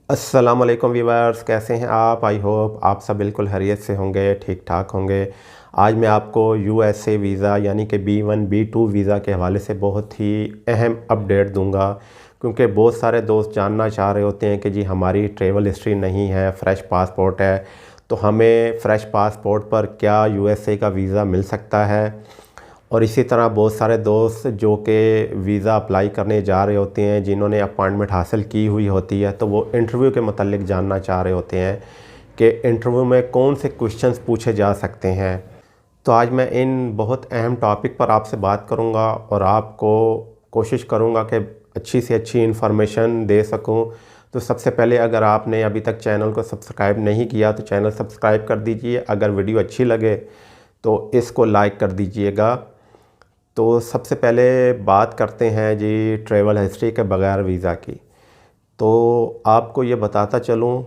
अस्सलाम वालेकुम व्यूअर्स, कैसे हैं आप? आई होप आप सब बिल्कुल खैरियत से होंगे, ठीक ठाक होंगे। आज मैं आपको यूएसए वीज़ा यानी कि B1 B2 वीज़ा के हवाले से बहुत ही अहम अपडेट दूंगा, क्योंकि बहुत सारे दोस्त जानना चाह रहे होते हैं कि जी हमारी ट्रैवल हिस्ट्री नहीं है, फ़्रेश पासपोर्ट है, तो हमें फ़्रेश पासपोर्ट पर क्या यूएसए का वीज़ा मिल सकता है। और इसी तरह बहुत सारे दोस्त जो कि वीज़ा अप्लाई करने जा रहे होते हैं, जिन्होंने अपॉइंटमेंट हासिल की हुई होती है, तो वो इंटरव्यू के मतलब जानना चाह रहे होते हैं कि इंटरव्यू में कौन से क्वेश्चंस पूछे जा सकते हैं। तो आज मैं इन बहुत अहम टॉपिक पर आपसे बात करूंगा और आपको कोशिश करूंगा कि अच्छी से अच्छी इन्फॉर्मेशन दे सकूं। तो सबसे पहले, अगर आपने अभी तक चैनल को सब्सक्राइब नहीं किया तो चैनल सब्सक्राइब कर दीजिए। अगर वीडियो अच्छी लगे तो इसको लाइक कर दीजिएगा। तो सबसे पहले बात करते हैं जी ट्रैवल हिस्ट्री के बग़ैर वीज़ा की। तो आपको ये बताता चलूँ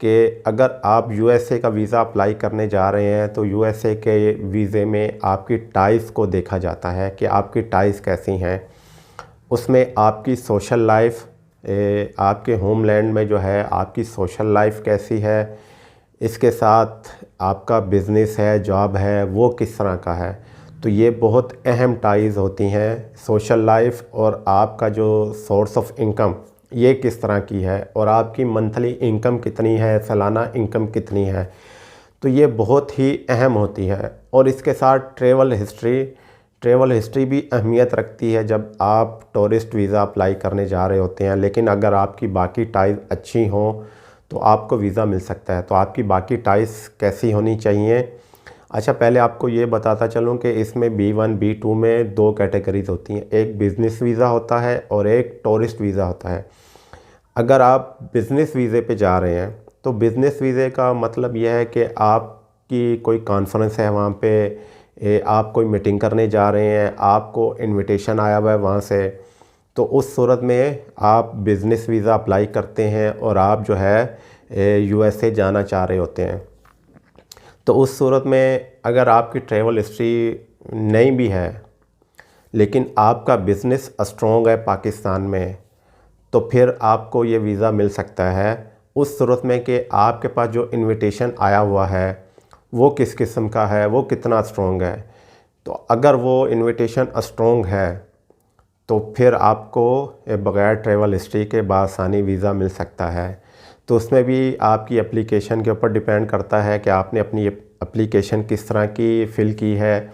कि अगर आप यूएसए का वीज़ा अप्लाई करने जा रहे हैं तो यूएसए के वीज़े में आपकी टाइज़ को देखा जाता है कि आपकी टाइज़ कैसी हैं। उसमें आपकी सोशल लाइफ, आपके होमलैंड में जो है आपकी सोशल लाइफ कैसी है, इसके साथ आपका बिज़नेस है, जॉब है, वो किस तरह का है। तो ये बहुत अहम टाइज़ होती हैं, सोशल लाइफ और आपका जो सोर्स ऑफ इनकम ये किस तरह की है, और आपकी मंथली इनकम कितनी है, सालाना इनकम कितनी है। तो ये बहुत ही अहम होती है। और इसके साथ ट्रैवल हिस्ट्री भी अहमियत रखती है जब आप टूरिस्ट वीज़ा अप्लाई करने जा रहे होते हैं। लेकिन अगर आपकी बाकी टाइज़ अच्छी हों तो आपको वीज़ा मिल सकता है। तो आपकी बाकी टाइज़ कैसी होनी चाहिए? अच्छा, पहले आपको ये बताता चलूँ कि इसमें B1 B2 में दो कैटेगरीज़ होती हैं। एक बिज़नेस वीज़ा होता है और एक टूरिस्ट वीज़ा होता है। अगर आप बिज़नेस वीज़े पे जा रहे हैं तो बिज़नेस वीज़े का मतलब यह है कि आपकी कोई कॉन्फ्रेंस है, वहाँ पे आप कोई मीटिंग करने जा रहे हैं, आपको इनविटेशन आया हुआ है वहाँ से। तो उस सूरत में आप बिज़नेस वीज़ा अप्लाई करते हैं और आप जो है यूएसए जाना चाह रहे होते हैं। तो उस सूरत में अगर आपकी ट्रैवल हिस्ट्री नहीं भी है लेकिन आपका बिज़नेस स्ट्रॉन्ग है पाकिस्तान में, तो फिर आपको ये वीज़ा मिल सकता है। उस सूरत में कि आपके पास जो इनविटेशन आया हुआ है वो किस किस्म का है, वो कितना स्ट्रॉन्ग है। तो अगर वो इनविटेशन स्ट्रॉन्ग है तो फिर आपको बग़ैर ट्रैवल हिस्ट्री के बासानी वीज़ा मिल सकता है। तो उसमें भी आपकी एप्लीकेशन के ऊपर डिपेंड करता है कि आपने अपनी एप्लीकेशन किस तरह की फ़िल की है।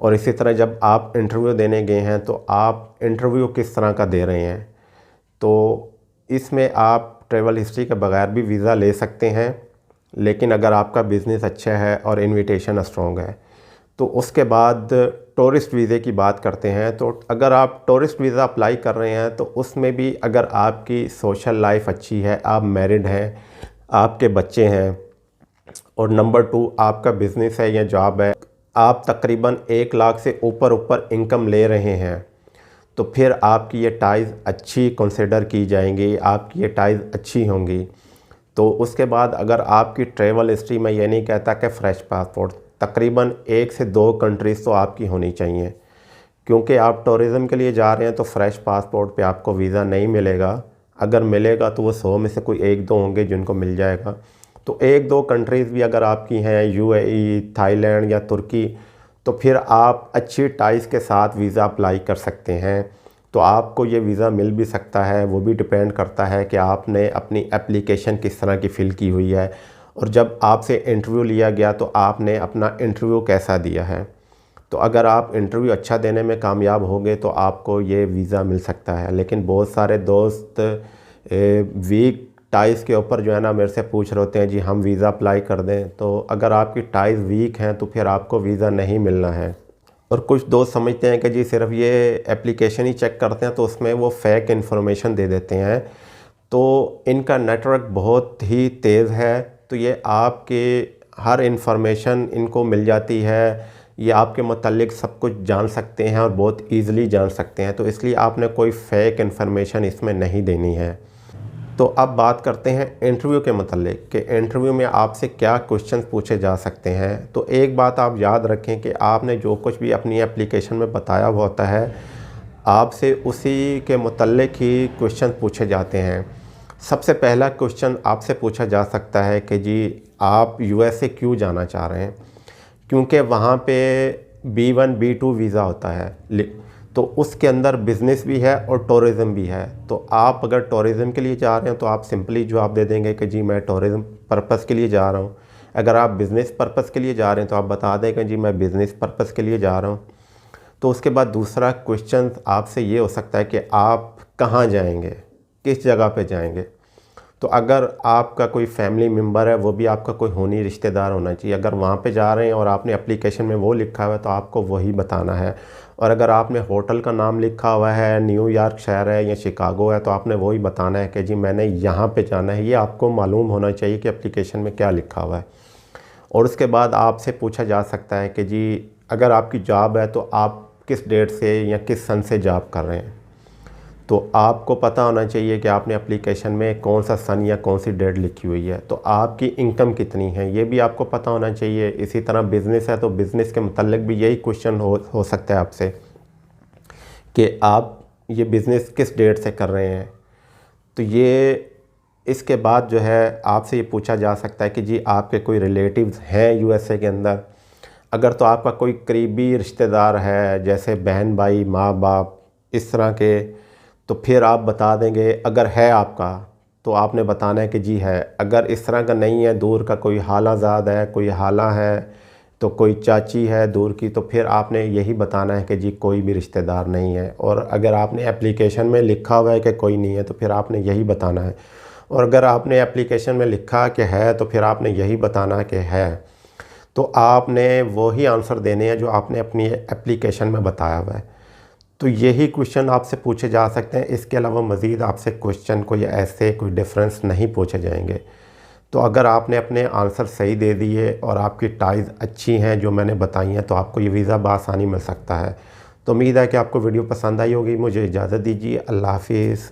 और इसी तरह जब आप इंटरव्यू देने गए हैं तो आप इंटरव्यू किस तरह का दे रहे हैं। तो इसमें आप ट्रैवल हिस्ट्री के बगैर भी वीज़ा ले सकते हैं, लेकिन अगर आपका बिज़नेस अच्छा है और इनविटेशन स्ट्रॉन्ग है। तो उसके बाद टूरिस्ट वीज़े की बात करते हैं। तो अगर आप टूरिस्ट वीज़ा अप्लाई कर रहे हैं तो उसमें भी अगर आपकी सोशल लाइफ अच्छी है, आप मैरिड हैं, आपके बच्चे हैं, और नंबर 2 आपका बिज़नेस है या जॉब है, आप तकरीबन 1 लाख से ऊपर इनकम ले रहे हैं, तो फिर आपकी ये टाइज़ अच्छी कंसिडर की जाएंगी, आपकी ये टाइज़ अच्छी होंगी। तो उसके बाद अगर आपकी ट्रैवल हिस्ट्री में ये नहीं कहता कि फ़्रेश पासपोर्ट, तकरीबन 1 से 2 कंट्रीज़ तो आपकी होनी चाहिए, क्योंकि आप टूरिज़म के लिए जा रहे हैं तो फ़्रेश पासपोर्ट पे आपको वीज़ा नहीं मिलेगा। अगर मिलेगा तो वो 100 में से कोई 1-2 होंगे जिनको मिल जाएगा। तो 1-2 कंट्रीज़ भी अगर आपकी हैं, यूएई, थाईलैंड या तुर्की, तो फिर आप अच्छी टाइज़ के साथ वीज़ा अप्लाई कर सकते हैं। तो आपको ये वीज़ा मिल भी सकता है। वो भी डिपेंड करता है कि आपने अपनी एप्लीकेशन किस तरह की फ़िल की हुई है, और जब आपसे इंटरव्यू लिया गया तो आपने अपना इंटरव्यू कैसा दिया है। तो अगर आप इंटरव्यू अच्छा देने में कामयाब होंगे तो आपको ये वीज़ा मिल सकता है। लेकिन बहुत सारे दोस्त वीक टाइज़ के ऊपर जो है ना मेरे से पूछ रहे होते हैं जी हम वीज़ा अप्लाई कर दें। तो अगर आपकी टाइज़ वीक हैं तो फिर आपको वीज़ा नहीं मिलना है। और कुछ दोस्त समझते हैं कि जी सिर्फ ये एप्लीकेशन ही चेक करते हैं तो उसमें वो फेक इन्फॉर्मेशन दे देते हैं। तो इनका नेटवर्क बहुत ही तेज़ है, तो ये आपके हर इन्फॉर्मेशन इनको मिल जाती है। ये आपके मतलब सब कुछ जान सकते हैं और बहुत ईज़िली जान सकते हैं। तो इसलिए आपने कोई फेक इन्फॉर्मेशन इसमें नहीं देनी है। तो अब बात करते हैं इंटरव्यू के मतलब कि इंटरव्यू में आपसे क्या क्वेश्चन पूछे जा सकते हैं। तो एक बात आप याद रखें कि आपने जो कुछ भी अपनी एप्लीकेशन में बताया हुआ होता है, आपसे उसी के मतलब ही क्वेश्चन पूछे जाते हैं। सबसे पहला क्वेश्चन आपसे पूछा जा सकता है कि जी आप यूएसए क्यों जाना चाह रहे हैं, क्योंकि वहाँ पे B1 B2 वीज़ा होता है, तो उसके अंदर बिज़नेस भी है और टूरिज़म भी है। तो आप अगर टूरिज़म के लिए जा रहे हैं तो आप सिंपली जवाब दे देंगे कि जी मैं टूरिज़म पर्पज़ के लिए जा रहा हूँ। अगर आप बिज़नेस पर्पज़ के लिए जा रहे हैं तो आप बता दें कि जी मैं बिज़नेस पर्पज़ के लिए जा रहा हूँ। तो उसके बाद दूसरा क्वेश्चन आपसे ये हो सकता है कि आप कहाँ जाएंगे, किस जगह पे जाएंगे। तो अगर आपका कोई फैमिली मेम्बर है, वो भी आपका कोई खूनी रिश्तेदार होना चाहिए। अगर वहाँ पे जा रहे हैं और आपने एप्लीकेशन में वो लिखा हुआ है तो आपको वही बताना है। और अगर आपने होटल का नाम लिखा हुआ है, न्यूयॉर्क शहर है या शिकागो है, तो आपने वही बताना है कि जी मैंने यहाँ पे जाना है। ये आपको मालूम होना चाहिए कि एप्लीकेशन में क्या लिखा हुआ है। और उसके बाद आपसे पूछा जा सकता है कि जी अगर आपकी जॉब है तो आप किस डेट से या किस सन से जॉब कर रहे हैं। तो आपको पता होना चाहिए कि आपने एप्लीकेशन में कौन सा सन या कौन सी डेट लिखी हुई है। तो आपकी इनकम कितनी है ये भी आपको पता होना चाहिए। इसी तरह बिज़नेस है तो बिज़नेस के मतलब भी यही क्वेश्चन हो सकता है आपसे कि आप ये बिज़नेस किस डेट से कर रहे हैं। तो ये इसके बाद जो है आपसे ये पूछा जा सकता है कि जी आपके कोई रिलेटिव्स हैं यूएसए के अंदर। अगर तो आपका कोई करीबी रिश्तेदार है, जैसे बहन भाई माँ बाप इस तरह के, तो फिर आप बता देंगे। अगर है आपका तो आपने बताना है कि जी है। अगर इस तरह का नहीं है, दूर का कोई हालाजाद है, कोई हाला है, तो कोई चाची है दूर की, तो फिर आपने यही बताना है कि जी कोई भी रिश्तेदार नहीं है। और अगर आपने एप्लीकेशन में लिखा हुआ है कि कोई नहीं है तो फिर आपने यही बताना है। और अगर आपने एप्लीकेशन में लिखा कि है तो फिर आपने यही बताना कि है। तो आपने वही आंसर देने हैं जो आपने अपनी एप्लीकेशन में बताया हुआ है। तो यही क्वेश्चन आपसे पूछे जा सकते हैं। इसके अलावा मज़ीद आपसे क्वेश्चन कोई ऐसे कोई डिफरेंस नहीं पूछे जाएंगे। तो अगर आपने अपने आंसर सही दे दिए और आपकी टाइज अच्छी हैं जो मैंने बताई हैं, तो आपको ये वीज़ा बआसानी मिल सकता है। तो उम्मीद है कि आपको वीडियो पसंद आई होगी। मुझे इजाज़त दीजिए। अल्लाह हाफिज़।